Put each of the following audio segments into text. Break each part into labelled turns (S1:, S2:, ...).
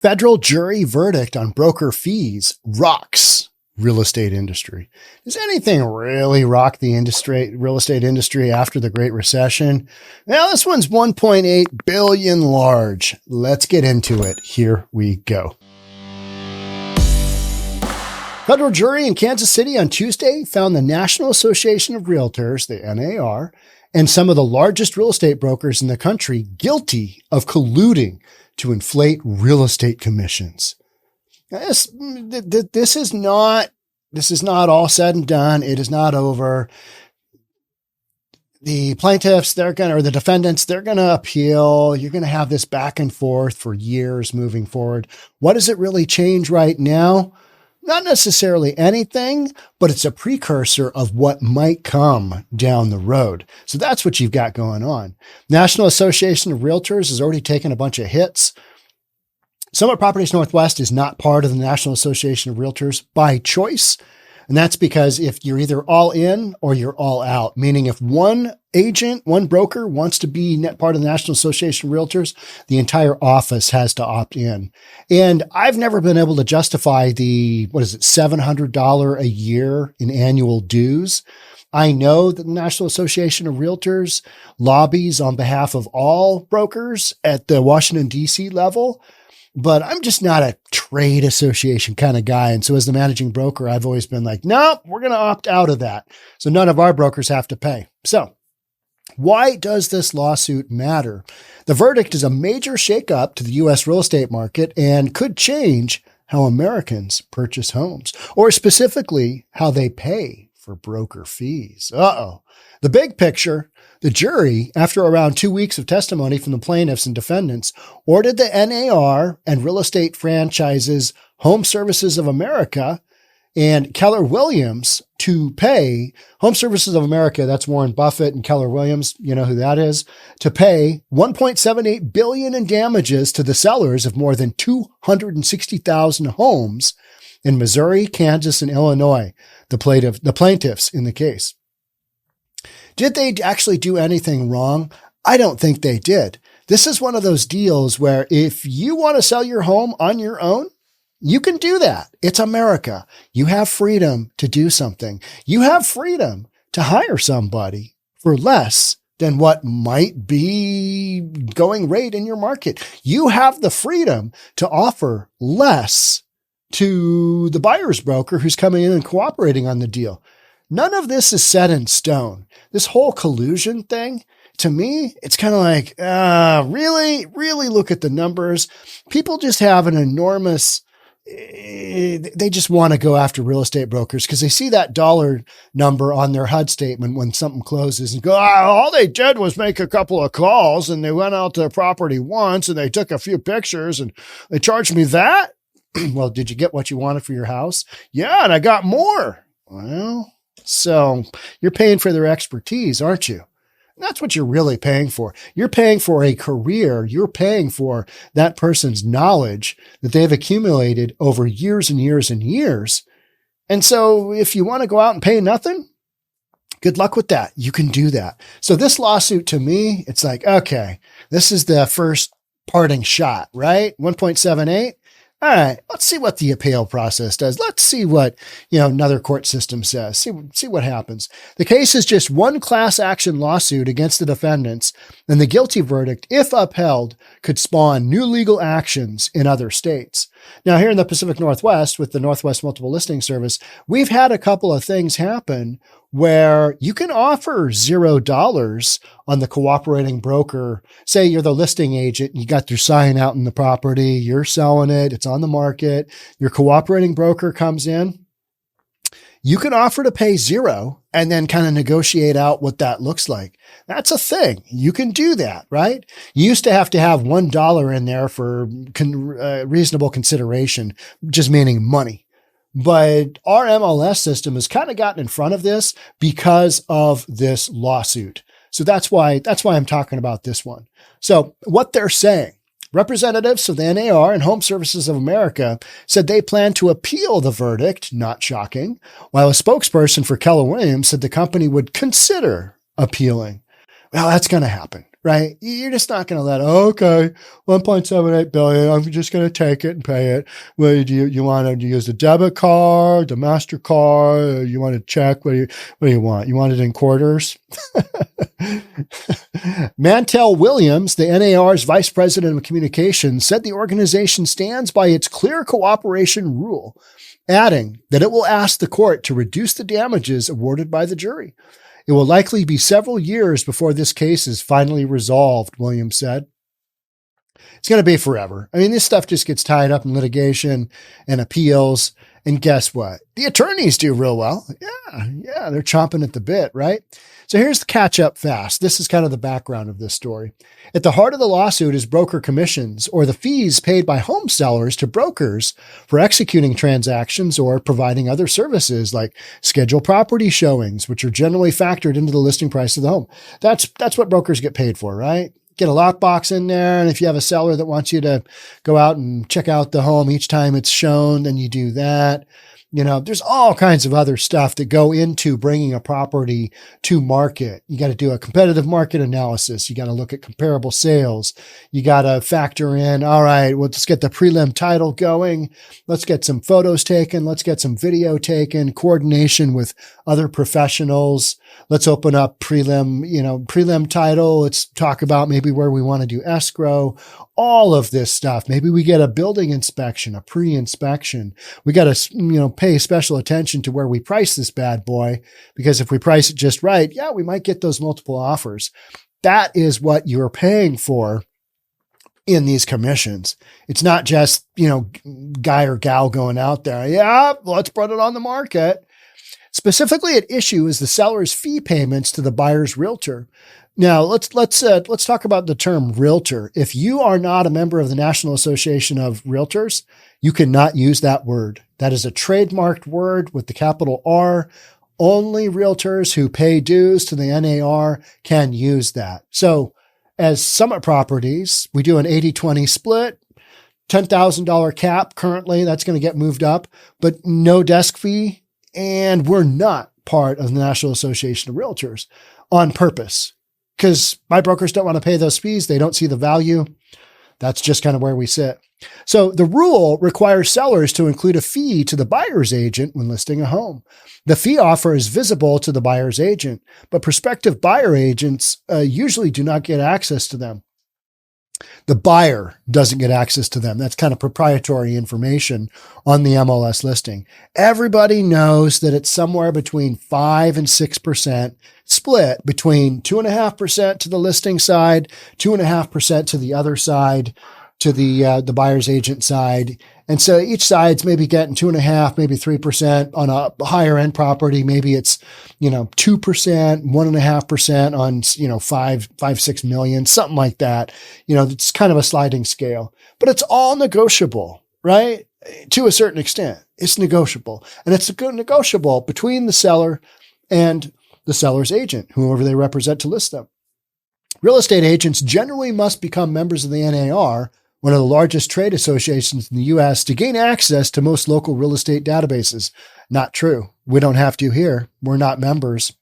S1: Federal jury verdict on broker fees rocks real estate industry. Does anything really rock the real estate industry after the Great Recession? Well, this one's 1.8 billion large. Let's get into it. Here we go. Federal jury in Kansas City on Tuesday found the National Association of Realtors, the NAR, and some of the largest real estate brokers in the country guilty of colluding to inflate real estate commissions. This is not all said and done. It is not over. The plaintiffs, the defendants, they're going to appeal. You're going to have this back and forth for years moving forward. What does it really change right now? Not necessarily anything, but it's a precursor of what might come down the road. So that's what you've got going on. National Association of Realtors has already taken a bunch of hits. Summit Properties Northwest is not part of the National Association of Realtors by choice. And that's because if you're either all in or you're all out, meaning if one agent, one broker wants to be part of the National Association of Realtors, the entire office has to opt in. And I've never been able to justify the, $700 a year in annual dues. I know that the National Association of Realtors lobbies on behalf of all brokers at the Washington, D.C. level. But I'm just not a trade association kind of guy. And so as the managing broker, I've always been like, no, we're going to opt out of that. So none of our brokers have to pay. So why does this lawsuit matter? The verdict is a major shakeup to the U.S. real estate market and could change how Americans purchase homes, or specifically how they pay for broker fees. The big picture. The jury, after around 2 weeks of testimony from the plaintiffs and defendants, ordered the NAR and real estate franchises Home Services of America and Keller Williams to pay Home Services of America. That's Warren Buffett and Keller Williams. You know who that is, to pay $1.78 billion in damages to the sellers of more than 260,000 homes in Missouri, Kansas, and Illinois, the plaintiffs in the case. Did they actually do anything wrong? I don't think they did. This is one of those deals where if you want to sell your home on your own, you can do that. It's America. You have freedom to do something. You have freedom to hire somebody for less than what might be going rate in your market. You have the freedom to offer less to the buyer's broker who's coming in and cooperating on the deal. None of this is set in stone. This whole collusion thing, to me, it's kind of like, really look at the numbers. People just have an enormous, they just want to go after real estate brokers because they see that dollar number on their HUD statement when something closes and go, all they did was make a couple of calls and they went out to the property once and they took a few pictures and they charged me that. Well, did you get what you wanted for your house? Yeah, and I got more. Well, so you're paying for their expertise, aren't you? And that's what you're really paying for. You're paying for a career. You're paying for that person's knowledge that they've accumulated over years and years and years. And so if you want to go out and pay nothing, good luck with that. You can do that. So this lawsuit to me, it's like, okay, this is the first parting shot, right? 1.78. All right, let's see what the appeal process does. Let's see what, another court system says. See what happens. The case is just one class action lawsuit against the defendants, and the guilty verdict, if upheld, could spawn new legal actions in other states. Now, here in the Pacific Northwest, with the Northwest Multiple Listing Service, we've had a couple of things happen where you can offer $0 on the cooperating broker. Say you're the listing agent, you got your sign out in the property, you're selling it, it's on the market, your cooperating broker comes in. You can offer to pay $0 and then kind of negotiate out what that looks like. That's a thing. You can do that, right? You used to have $1 in there for reasonable consideration, just meaning money. But our MLS system has kind of gotten in front of this because of this lawsuit. So that's why I'm talking about this one. So what they're saying, representatives of the NAR and Home Services of America said they plan to appeal the verdict, not shocking, while a spokesperson for Keller Williams said the company would consider appealing. Well, that's going to happen. right? You're just not going to let, okay, 1.78 billion. I'm just going to take it and pay it. Well, do you want to use a debit card, a MasterCard? Or you want to check? What do you want? You want it in quarters? Mantel Williams, the NAR's vice president of communications, said the organization stands by its clear cooperation rule, adding that it will ask the court to reduce the damages awarded by the jury. It will likely be several years before this case is finally resolved, Williams said. It's going to be forever. I mean, this stuff just gets tied up in litigation and appeals. And guess what? The attorneys do real well. Yeah, they're chomping at the bit, right? So here's the catch up fast. This is kind of the background of this story. At the heart of the lawsuit is broker commissions, or the fees paid by home sellers to brokers for executing transactions or providing other services like scheduled property showings, which are generally factored into the listing price of the home. That's what brokers get paid for, right? Get a lockbox in there. And if you have a seller that wants you to go out and check out the home each time it's shown, then you do that. You know, there's all kinds of other stuff that go into bringing a property to market. You got to do a competitive market analysis. You got to look at comparable sales. You got to factor in, all right, well, let's get the prelim title going. Let's get some photos taken. Let's get some video taken, coordination with other professionals. Let's open up prelim title. Let's talk about maybe where we want to do escrow, all of this stuff. Maybe we get a building inspection, a pre-inspection. We got to, pay special attention to where we price this bad boy, because if we price it just right, we might get those multiple offers. That is what you're paying for in these commissions. It's not just, guy or gal going out there. Yeah, let's put it on the market. Specifically at issue is the seller's fee payments to the buyer's realtor. Now let's talk about the term realtor. If you are not a member of the National Association of Realtors, you cannot use that word. That is a trademarked word with the capital R. Only realtors who pay dues to the NAR can use that. So as Summit Properties, we do an 80-20 split, $10,000 cap currently. That's going to get moved up, but no desk fee. And we're not part of the National Association of Realtors on purpose, because my brokers don't want to pay those fees. They don't see the value. That's just kind of where we sit. So the rule requires sellers to include a fee to the buyer's agent when listing a home. The fee offer is visible to the buyer's agent, but prospective buyer agents usually do not get access to them. The buyer doesn't get access to them. That's kind of proprietary information on the MLS listing. Everybody knows that it's somewhere between 5 and 6% split between 2.5% to the listing side, 2.5% to the other side, to the buyer's agent side. And so each side's maybe getting 2.5%, maybe 3% on a higher end property. Maybe it's, 2%, 1.5% on, 5-6 million, something like that. It's kind of a sliding scale, but it's all negotiable, right? To a certain extent, it's negotiable, and it's negotiable between the seller and the seller's agent, whoever they represent to list them. Real estate agents generally must become members of the NAR, one of the largest trade associations in the U.S., to gain access to most local real estate databases. Not true. We don't have to here. We're not members.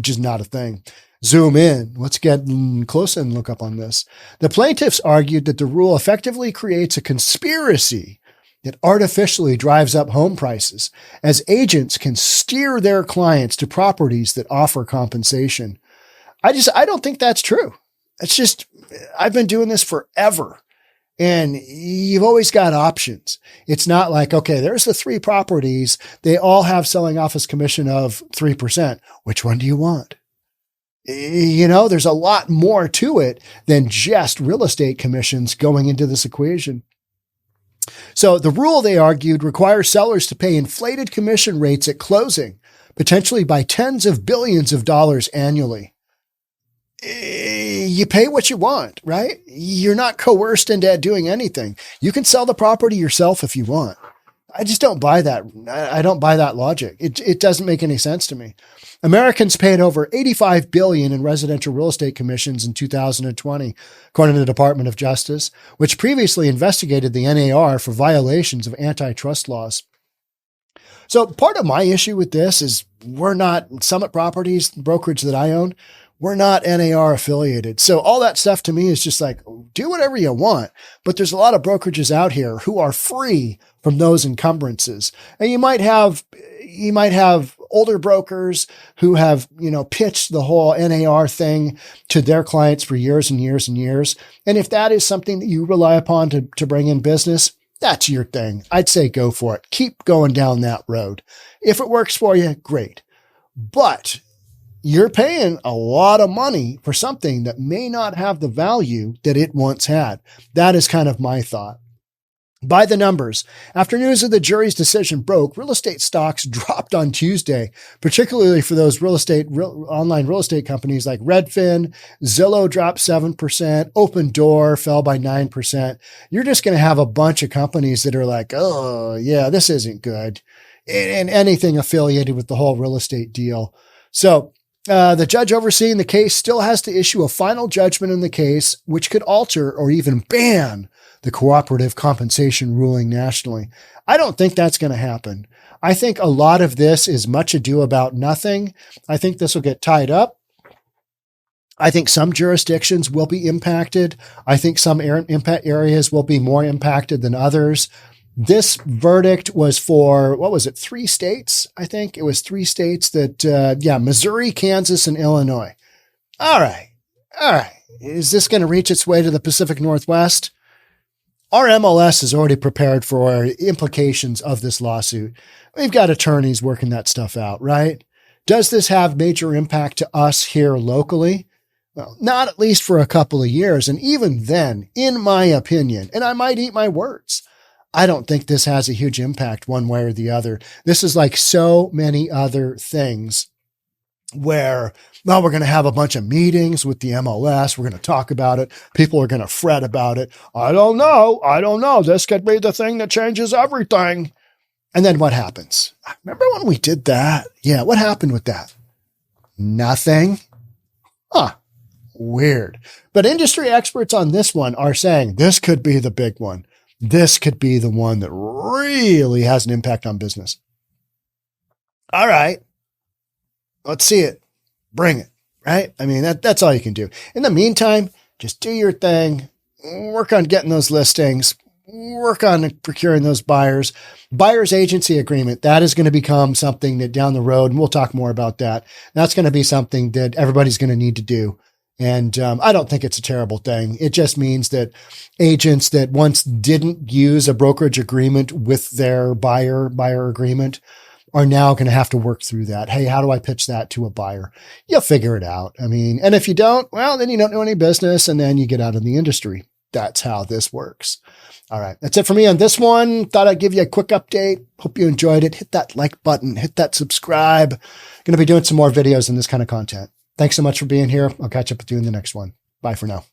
S1: Just not a thing. Zoom in. Let's get closer and look up on this. The plaintiffs argued that the rule effectively creates a conspiracy that artificially drives up home prices, as agents can steer their clients to properties that offer compensation. I don't think that's true. It's just, I've been doing this forever. And you've always got options. It's not like, okay, there's the 3 properties. They all have selling office commission of 3%. Which one do you want? There's a lot more to it than just real estate commissions going into this equation. So the rule, they argued, requires sellers to pay inflated commission rates at closing, potentially by tens of billions of dollars annually. You pay what you want, right? You're not coerced into doing anything. You can sell the property yourself if you want. I just don't buy that. I don't buy that logic. It doesn't make any sense to me. Americans paid over $85 billion in residential real estate commissions in 2020, according to the Department of Justice, which previously investigated the NAR for violations of antitrust laws. So part of my issue with this is Summit Properties, the brokerage that I own, we're not NAR affiliated. So all that stuff to me is just like, do whatever you want. But there's a lot of brokerages out here who are free from those encumbrances. And you might have older brokers who have, pitched the whole NAR thing to their clients for years and years and years. And if that is something that you rely upon to bring in business, that's your thing. I'd say go for it. Keep going down that road. If it works for you, great. But you're paying a lot of money for something that may not have the value that it once had. That is kind of my thought. By the numbers, after news of the jury's decision broke, real estate stocks dropped on Tuesday, particularly for those online real estate companies like Redfin. Zillow dropped 7%. Open Door fell by 9%. You're just going to have a bunch of companies that are like, oh, yeah, this isn't good. And anything affiliated with the whole real estate deal. So the judge overseeing the case still has to issue a final judgment in the case, which could alter or even ban the cooperative compensation ruling nationally. I don't think that's going to happen. I think a lot of this is much ado about nothing. I think this will get tied up. I think some jurisdictions will be impacted. I think some impact areas will be more impacted than others. This verdict was for, 3 states? I think it was 3 states that, Missouri, Kansas, and Illinois. All right. Is this going to reach its way to the Pacific Northwest? Our MLS is already prepared for implications of this lawsuit. We've got attorneys working that stuff out, right? Does this have major impact to us here locally? Well, not at least for a couple of years. And even then, in my opinion, and I might eat my words, I don't think this has a huge impact one way or the other. This is like so many other things where, we're going to have a bunch of meetings with the MLS. We're going to talk about it. People are going to fret about it. I don't know. This could be the thing that changes everything. And then what happens? Remember when we did that? Yeah. What happened with that? Nothing. Weird. But industry experts on this one are saying this could be the big one. This could be the one that really has an impact on business. All right. Let's see it. Bring it, right? I mean, that's all you can do. In the meantime, just do your thing. Work on getting those listings. Work on procuring those buyers. Buyer's agency agreement, that is going to become something that down the road, and we'll talk more about that. That's going to be something that everybody's going to need to do. And I don't think it's a terrible thing. It just means that agents that once didn't use a brokerage agreement with their buyer agreement are now going to have to work through that. Hey, how do I pitch that to a buyer? You'll figure it out. I mean, and if you don't, well, then you don't know any business and then you get out of the industry. That's how this works. All right. That's it for me on this one. Thought I'd give you a quick update. Hope you enjoyed it. Hit that like button, hit that subscribe. Going to be doing some more videos in this kind of content. Thanks so much for being here. I'll catch up with you in the next one. Bye for now.